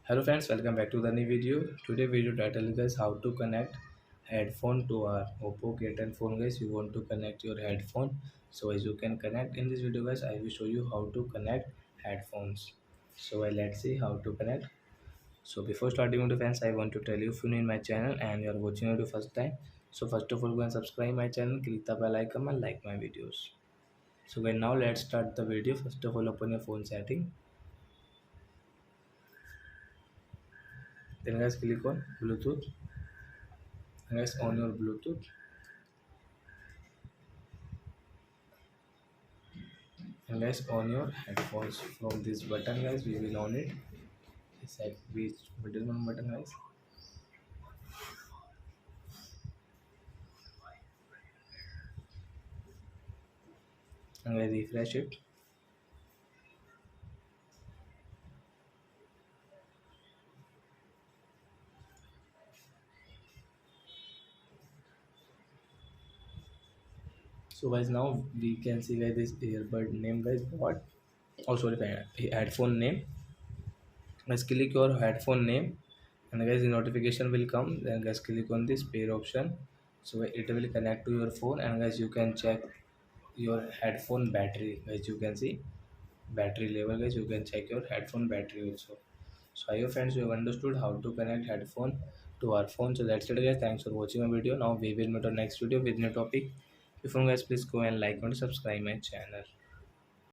Hello friends, welcome back to the new video. Today video title is guys how to connect headphone to our oppo K10 phone guys. You want to connect your headphone, so as you can connect in this video guys, I will show you how to connect headphones. So let's see how to connect. So before starting with the fans, I want to tell you if you're new in my channel and you are watching it the first time, so first of all go and subscribe my channel, click the bell icon and like my videos. So guys, now let's start the video. First of all, open your phone setting, then guys click on Bluetooth, and guys on your Bluetooth, and guys on your headphones. From this button guys we will on it. It's like which middle one button guys, and I refresh it. So guys, now we can see guys this earbud name guys, what, oh sorry, headphone name. Guys click your headphone name, and guys the notification will come, then guys click on this pair option. So it will connect to your phone, and guys you can check your headphone battery. Guys you can see battery level. Guys you can check your headphone battery also. So I hope friends you have understood how to connect headphone to our phone. So that's it guys, thanks for watching my video. Now we will meet on next video with new topic. If you guys please go and like and subscribe my channel.